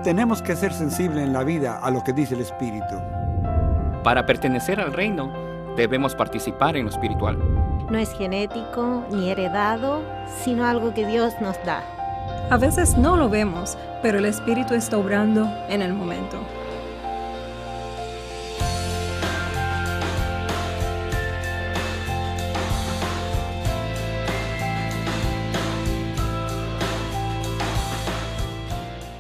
Tenemos que ser sensibles en la vida a lo que dice el Espíritu. Para pertenecer al reino, debemos participar en lo espiritual. No es genético ni heredado, sino algo que Dios nos da. A veces no lo vemos, pero el Espíritu está obrando en el momento.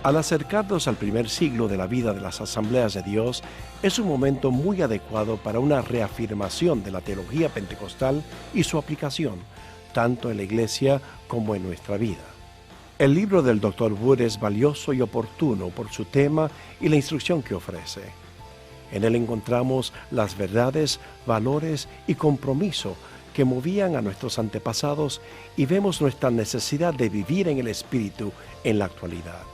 Al acercarnos al primer siglo de la vida de las Asambleas de Dios, es un momento muy adecuado para una reafirmación de la teología pentecostal y su aplicación, tanto en la Iglesia como en nuestra vida. El libro del Dr. Wood es valioso y oportuno por su tema y la instrucción que ofrece. En él encontramos las verdades, valores y compromiso que movían a nuestros antepasados y vemos nuestra necesidad de vivir en el Espíritu en la actualidad.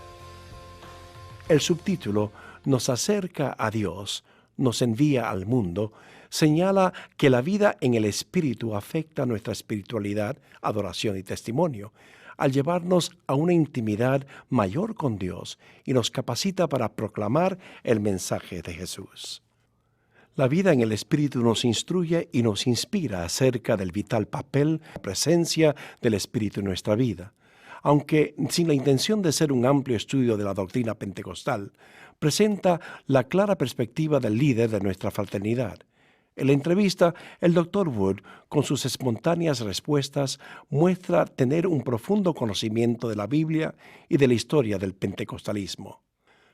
El subtítulo nos acerca a Dios, nos envía al mundo, señala que la vida en el Espíritu afecta nuestra espiritualidad, adoración y testimonio, al llevarnos a una intimidad mayor con Dios y nos capacita para proclamar el mensaje de Jesús. La vida en el Espíritu nos instruye y nos inspira acerca del vital papel, la presencia del Espíritu en nuestra vida. Aunque sin la intención de ser un amplio estudio de la doctrina pentecostal, presenta la clara perspectiva del líder de nuestra fraternidad. En la entrevista, el Dr. Wood, con sus espontáneas respuestas, muestra tener un profundo conocimiento de la Biblia y de la historia del pentecostalismo.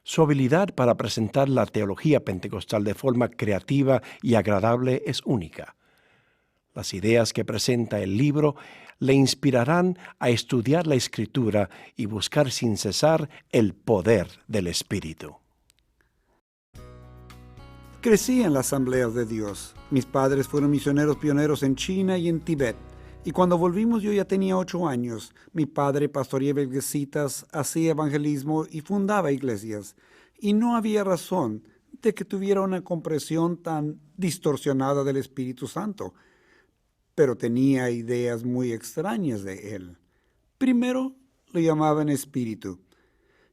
Su habilidad para presentar la teología pentecostal de forma creativa y agradable es única. Las ideas que presenta el libro le inspirarán a estudiar la Escritura y buscar sin cesar el poder del Espíritu. Crecí en las Asambleas de Dios. Mis padres fueron misioneros pioneros en China y en Tibet. Y cuando volvimos yo ya tenía 8 años. Mi padre pastoreaba iglesias, hacía evangelismo y fundaba iglesias. Y no había razón de que tuviera una comprensión tan distorsionada del Espíritu Santo. Pero tenía ideas muy extrañas de él. Primero, lo llamaban espíritu.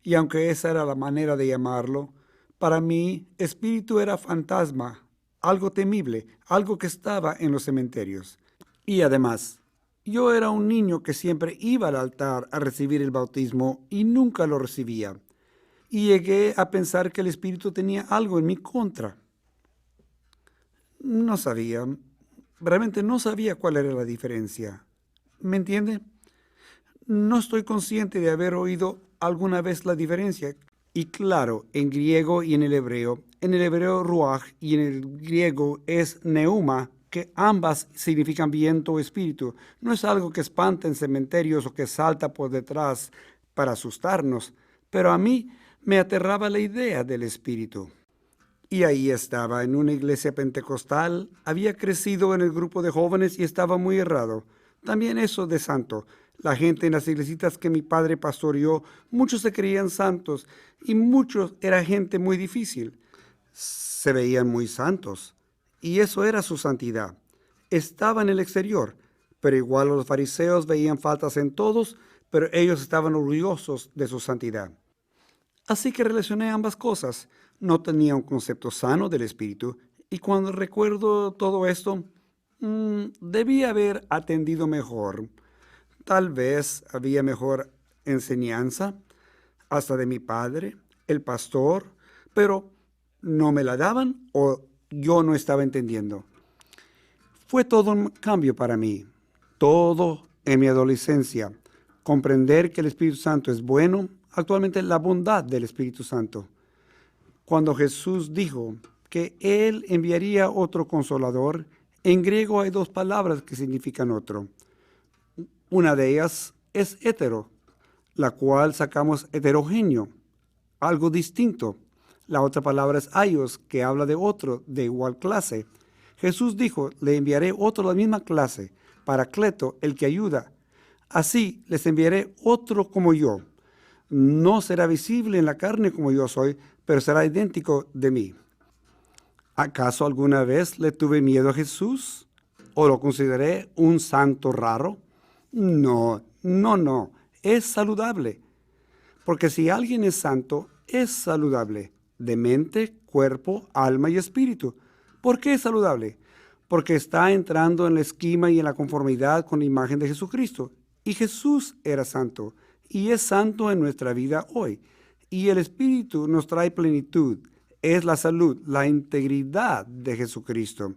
Y aunque esa era la manera de llamarlo, para mí, espíritu era fantasma, algo temible, algo que estaba en los cementerios. Y además, yo era un niño que siempre iba al altar a recibir el bautismo y nunca lo recibía. Y llegué a pensar que el espíritu tenía algo en mi contra. Realmente no sabía cuál era la diferencia. ¿Me entiende? No estoy consciente de haber oído alguna vez la diferencia. Y claro, en griego y en el hebreo ruach y en el griego es neuma, que ambas significan viento o espíritu. No es algo que espanta en cementerios o que salta por detrás para asustarnos, pero a mí me aterraba la idea del espíritu. Y ahí estaba, en una iglesia pentecostal, había crecido en el grupo de jóvenes y estaba muy errado. También eso de santo. La gente en las iglesitas que mi padre pastoreó, muchos se creían santos y muchos era gente muy difícil. Se veían muy santos y eso era su santidad. Estaba en el exterior, pero igual los fariseos veían faltas en todos, pero ellos estaban orgullosos de su santidad. Así que relacioné ambas cosas. No tenía un concepto sano del espíritu y cuando recuerdo todo esto, debí haber atendido mejor. Tal vez había mejor enseñanza, hasta de mi padre, el pastor, pero no me la daban o yo no estaba entendiendo. Fue todo un cambio para mí, todo en mi adolescencia. Comprender que el Espíritu Santo es bueno, actualmente la bondad del Espíritu Santo. Cuando Jesús dijo que Él enviaría otro consolador, en griego hay 2 palabras que significan otro. Una de ellas es hetero, la cual sacamos heterogéneo, algo distinto. La otra palabra es aios, que habla de otro, de igual clase. Jesús dijo, le enviaré otro de la misma clase, Paracleto, el que ayuda. Así les enviaré otro como yo. No será visible en la carne como yo soy, pero será idéntico de mí. ¿Acaso alguna vez le tuve miedo a Jesús? ¿O lo consideré un santo raro? No. Es saludable. Porque si alguien es santo, es saludable, de mente, cuerpo, alma y espíritu. ¿Por qué es saludable? Porque está entrando en la esquema y en la conformidad con la imagen de Jesucristo. Y Jesús era santo, y es santo en nuestra vida hoy. Y el Espíritu nos trae plenitud, es la salud, la integridad de Jesucristo.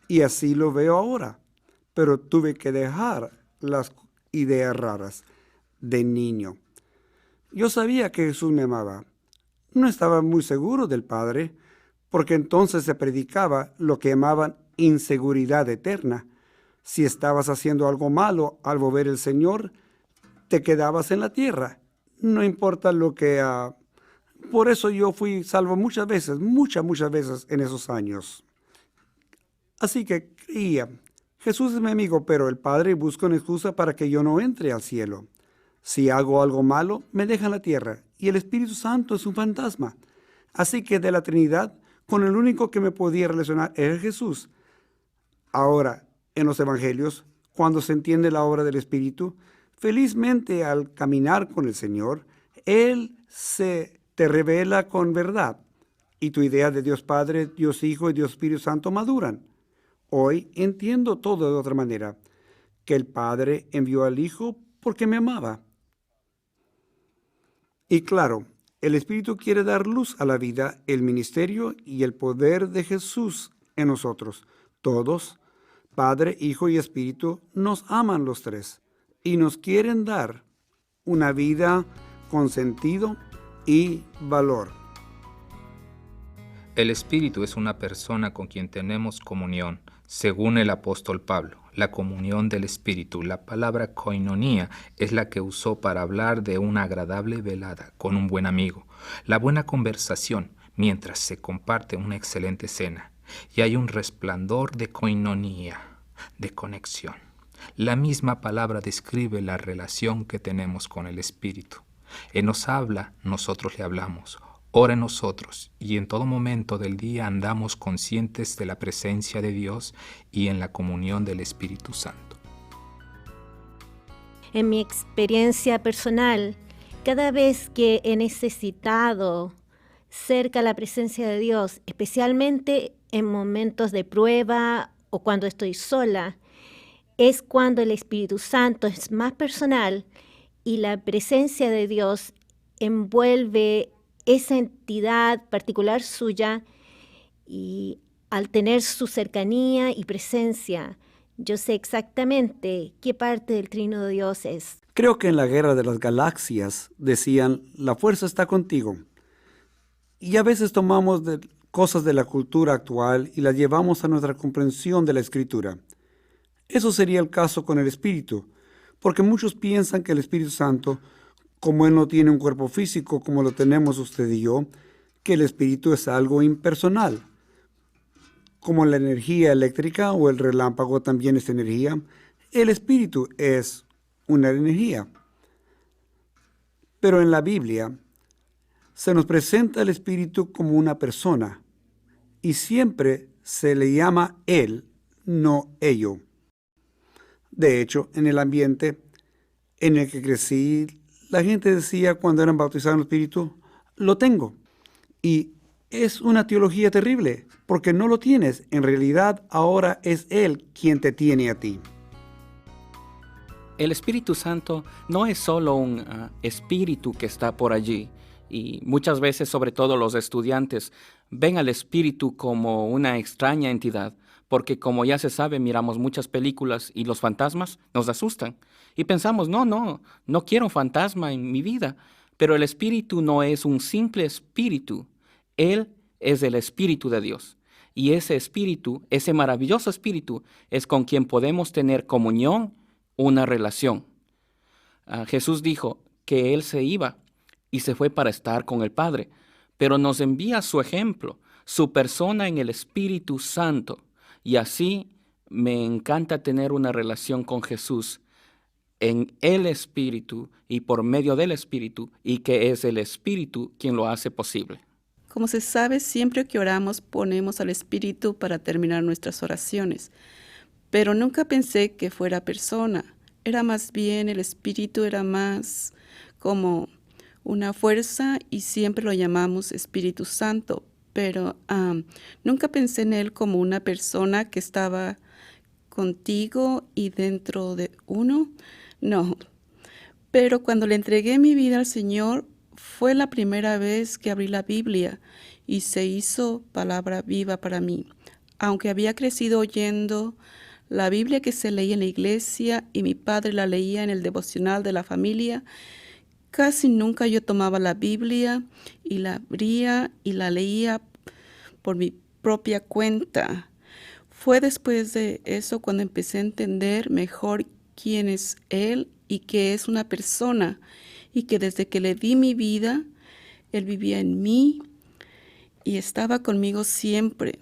Y así lo veo ahora. Pero tuve que dejar las ideas raras de niño. Yo sabía que Jesús me amaba. No estaba muy seguro del Padre, porque entonces se predicaba lo que llamaban inseguridad eterna. Si estabas haciendo algo malo al volver el Señor, te quedabas en la tierra. No importa lo que... Por eso yo fui salvo muchas veces en esos años. Así que creía, Jesús es mi amigo, pero el Padre busca una excusa para que yo no entre al cielo. Si hago algo malo, me deja en la tierra, y el Espíritu Santo es un fantasma. Así que de la Trinidad, con el único que me podía relacionar era Jesús. Ahora, en los Evangelios, cuando se entiende la obra del Espíritu, felizmente al caminar con el Señor, Él te revela con verdad, y tu idea de Dios Padre, Dios Hijo y Dios Espíritu Santo maduran. Hoy entiendo todo de otra manera, que el Padre envió al Hijo porque me amaba. Y claro, el Espíritu quiere dar luz a la vida, el ministerio y el poder de Jesús en nosotros. Todos, Padre, Hijo y Espíritu, nos aman los tres y nos quieren dar una vida con sentido y valor. El Espíritu es una persona con quien tenemos comunión, según el apóstol Pablo. La comunión del Espíritu, la palabra koinonía, es la que usó para hablar de una agradable velada con un buen amigo, la buena conversación mientras se comparte una excelente cena, y hay un resplandor de koinonía, de conexión. La misma palabra describe la relación que tenemos con el Espíritu. Él nos habla, nosotros le hablamos. Ora en nosotros, y en todo momento del día andamos conscientes de la presencia de Dios y en la comunión del Espíritu Santo. En mi experiencia personal, cada vez que he necesitado cerca la presencia de Dios, especialmente en momentos de prueba o cuando estoy sola, es cuando el Espíritu Santo es más personal y la presencia de Dios envuelve esa entidad particular suya, y al tener su cercanía y presencia, yo sé exactamente qué parte del Trino de Dios es. Creo que en la Guerra de las Galaxias decían, la fuerza está contigo. Y a veces tomamos cosas de la cultura actual y las llevamos a nuestra comprensión de la Escritura. Eso sería el caso con el Espíritu, porque muchos piensan que el Espíritu Santo, como Él no tiene un cuerpo físico como lo tenemos usted y yo, que el Espíritu es algo impersonal. Como la energía eléctrica o el relámpago también es energía, el Espíritu es una energía. Pero en la Biblia se nos presenta el Espíritu como una persona y siempre se le llama Él, no ello. De hecho, en el ambiente en el que crecí, la gente decía cuando eran bautizados en el Espíritu, lo tengo. Y es una teología terrible, porque no lo tienes. En realidad, ahora es Él quien te tiene a ti. El Espíritu Santo no es solo un espíritu que está por allí. Y muchas veces, sobre todo los estudiantes, ven al Espíritu como una extraña entidad, porque como ya se sabe, miramos muchas películas y los fantasmas nos asustan. Y pensamos, no quiero un fantasma en mi vida. Pero el Espíritu no es un simple espíritu. Él es el Espíritu de Dios. Y ese Espíritu, ese maravilloso Espíritu, es con quien podemos tener comunión, una relación. Jesús dijo que Él se iba y se fue para estar con el Padre, pero nos envía su ejemplo, su persona en el Espíritu Santo. Y así me encanta tener una relación con Jesús en el Espíritu y por medio del Espíritu, y que es el Espíritu quien lo hace posible. Como se sabe, siempre que oramos ponemos al Espíritu para terminar nuestras oraciones, pero nunca pensé que fuera persona. Era más bien, el Espíritu era más como una fuerza y siempre lo llamamos Espíritu Santo, pero nunca pensé en él como una persona que estaba contigo y dentro de uno. No, pero cuando le entregué mi vida al Señor, fue la primera vez que abrí la Biblia y se hizo palabra viva para mí. Aunque había crecido oyendo la Biblia que se leía en la iglesia y mi padre la leía en el devocional de la familia, casi nunca yo tomaba la Biblia y la abría y la leía por mi propia cuenta. Fue después de eso cuando empecé a entender mejor quién es Él y que es una persona y que desde que le di mi vida, Él vivía en mí y estaba conmigo siempre.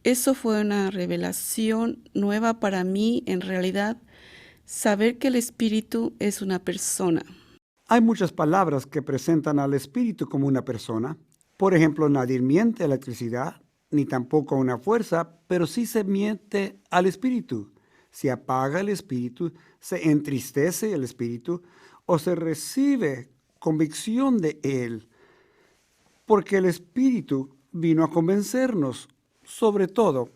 Eso fue una revelación nueva para mí, en realidad, saber que el Espíritu es una persona. Hay muchas palabras que presentan al espíritu como una persona. Por ejemplo, nadie miente electricidad, ni tampoco una fuerza, pero sí se miente al espíritu. Se apaga el espíritu, se entristece el espíritu o se recibe convicción de él. Porque el espíritu vino a convencernos. Sobre todo,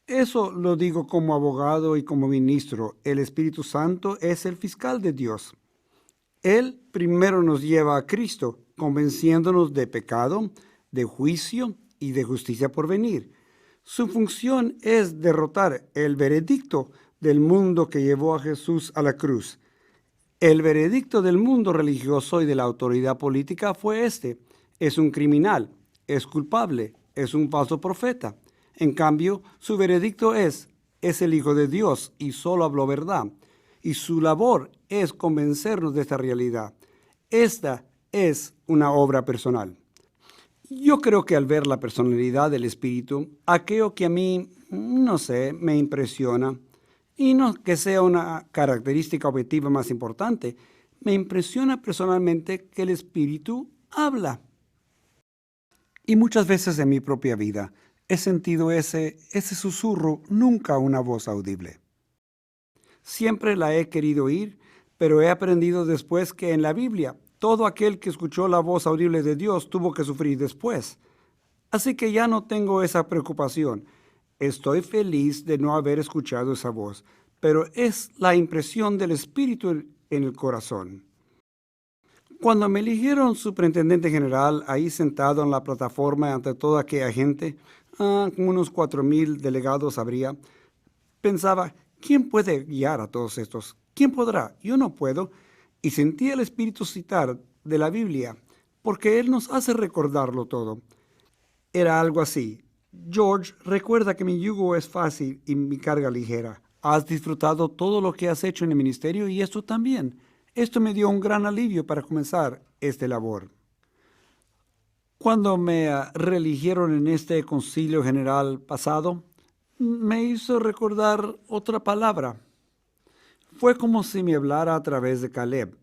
eso lo digo como abogado y como ministro, el Espíritu Santo es el fiscal de Dios. Él primero nos lleva a Cristo, convenciéndonos de pecado, de juicio y de justicia por venir. Su función es derrotar el veredicto del mundo que llevó a Jesús a la cruz. El veredicto del mundo religioso y de la autoridad política fue este: es un criminal, es culpable, es un falso profeta. En cambio, su veredicto es el Hijo de Dios y solo habló verdad. Y su labor es convencernos de esta realidad. Esta es una obra personal. Yo creo que al ver la personalidad del Espíritu, aquello que a mí, no sé, me impresiona, y no que sea una característica objetiva más importante, me impresiona personalmente que el Espíritu habla. Y muchas veces en mi propia vida he sentido ese susurro, nunca una voz audible. Siempre la he querido oír, pero he aprendido después que en la Biblia todo aquel que escuchó la voz audible de Dios tuvo que sufrir después. Así que ya no tengo esa preocupación. Estoy feliz de no haber escuchado esa voz, pero es la impresión del Espíritu en el corazón. Cuando me eligieron superintendente general, ahí sentado en la plataforma ante toda aquella gente, como unos 4,000 delegados habría, pensaba, ¿quién puede guiar a todos estos? ¿Quién podrá? Yo no puedo. Y sentí el Espíritu citar de la Biblia, porque Él nos hace recordarlo todo. Era algo así: George, recuerda que mi yugo es fácil y mi carga ligera. Has disfrutado todo lo que has hecho en el ministerio y esto también. Esto me dio un gran alivio para comenzar esta labor. Cuando me reeligieron en este concilio general pasado, me hizo recordar otra palabra. Fue como si me hablara a través de Caleb.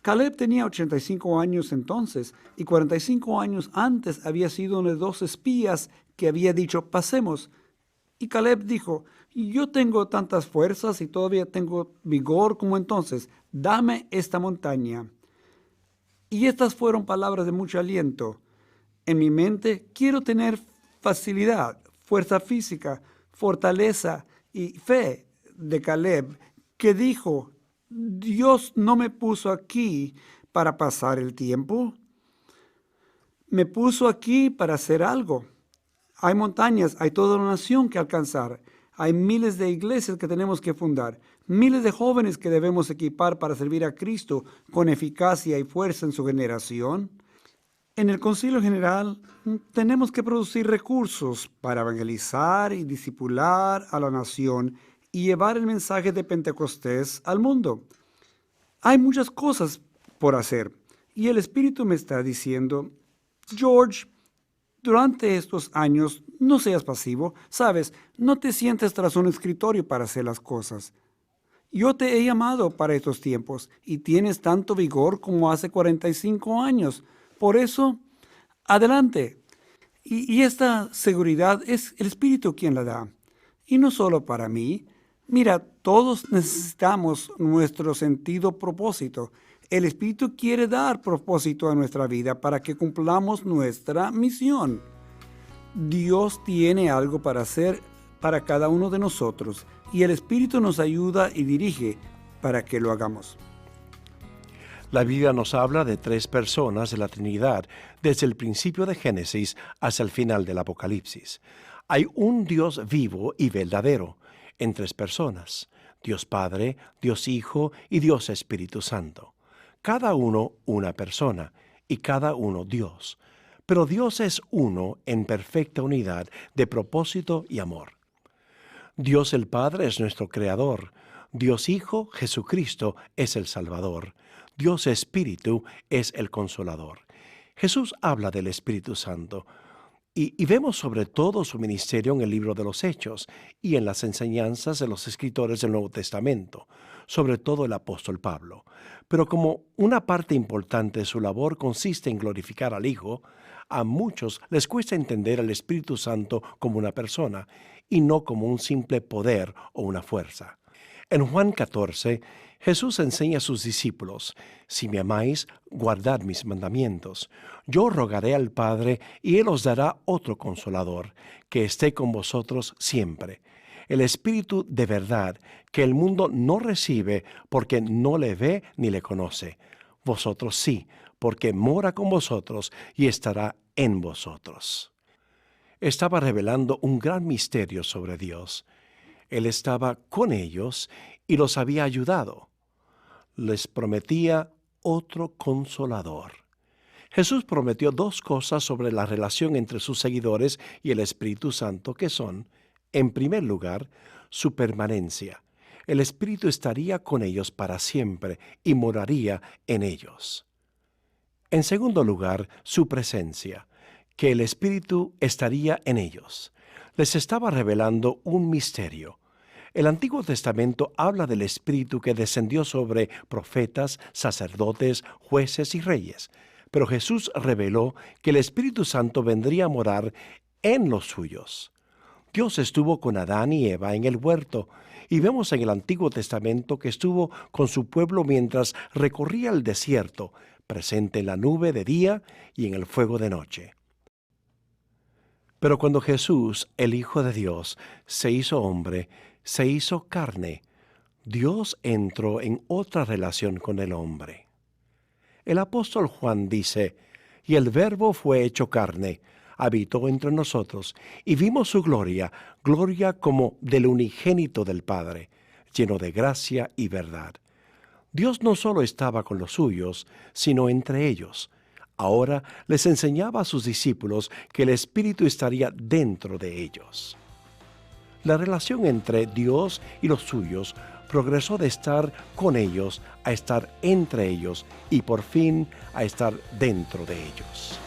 Caleb tenía 85 años entonces y 45 años antes había sido uno de 2 espías que había dicho, pasemos. Y Caleb dijo, yo tengo tantas fuerzas y todavía tengo vigor como entonces, dame esta montaña. Y estas fueron palabras de mucho aliento. En mi mente quiero tener facilidad, fuerza física, fortaleza y fe de Caleb, que dijo, Dios no me puso aquí para pasar el tiempo, me puso aquí para hacer algo. Hay montañas, hay toda una nación que alcanzar, hay miles de iglesias que tenemos que fundar, miles de jóvenes que debemos equipar para servir a Cristo con eficacia y fuerza en su generación. En el Concilio General tenemos que producir recursos para evangelizar y discipular a la nación y llevar el mensaje de Pentecostés al mundo. Hay muchas cosas por hacer y el Espíritu me está diciendo, George, durante estos años no seas pasivo, sabes, no te sientes tras un escritorio para hacer las cosas. Yo te he llamado para estos tiempos y tienes tanto vigor como hace 45 años. Por eso, adelante. Y esta seguridad es el Espíritu quien la da. Y no solo para mí. Mira, todos necesitamos nuestro sentido propósito. El Espíritu quiere dar propósito a nuestra vida para que cumplamos nuestra misión. Dios tiene algo para hacer para cada uno de nosotros y el Espíritu nos ayuda y dirige para que lo hagamos. La Biblia nos habla de 3 personas de la Trinidad desde el principio de Génesis hasta el final del Apocalipsis. Hay un Dios vivo y verdadero en 3 personas: Dios Padre, Dios Hijo y Dios Espíritu Santo. Cada uno una persona y cada uno Dios. Pero Dios es uno en perfecta unidad de propósito y amor. Dios el Padre es nuestro Creador. Dios Hijo, Jesucristo, es el Salvador. Dios Espíritu es el Consolador. Jesús habla del Espíritu Santo y vemos sobre todo su ministerio en el libro de los Hechos y en las enseñanzas de los escritores del Nuevo Testamento, sobre todo el apóstol Pablo. Pero como una parte importante de su labor consiste en glorificar al Hijo, a muchos les cuesta entender al Espíritu Santo como una persona y no como un simple poder o una fuerza. En Juan 14, Jesús enseña a sus discípulos: si me amáis, guardad mis mandamientos. Yo rogaré al Padre y Él os dará otro Consolador, que esté con vosotros siempre. El Espíritu de verdad, que el mundo no recibe porque no le ve ni le conoce. Vosotros sí, porque mora con vosotros y estará en vosotros. Estaba revelando un gran misterio sobre Dios. Él estaba con ellos y los había ayudado. Les prometía otro Consolador. Jesús prometió 2 cosas sobre la relación entre sus seguidores y el Espíritu Santo, que son, en primer lugar, su permanencia. El Espíritu estaría con ellos para siempre y moraría en ellos. En segundo lugar, su presencia, que el Espíritu estaría en ellos. Les estaba revelando un misterio. El Antiguo Testamento habla del Espíritu que descendió sobre profetas, sacerdotes, jueces y reyes. Pero Jesús reveló que el Espíritu Santo vendría a morar en los suyos. Dios estuvo con Adán y Eva en el huerto, y vemos en el Antiguo Testamento que estuvo con su pueblo mientras recorría el desierto, presente en la nube de día y en el fuego de noche. Pero cuando Jesús, el Hijo de Dios, se hizo hombre, se hizo carne, Dios entró en otra relación con el hombre. El apóstol Juan dice: y el Verbo fue hecho carne, habitó entre nosotros, y vimos su gloria, gloria como del unigénito del Padre, lleno de gracia y verdad. Dios no solo estaba con los suyos, sino entre ellos. Ahora les enseñaba a sus discípulos que el Espíritu estaría dentro de ellos. La relación entre Dios y los suyos progresó de estar con ellos a estar entre ellos y por fin a estar dentro de ellos.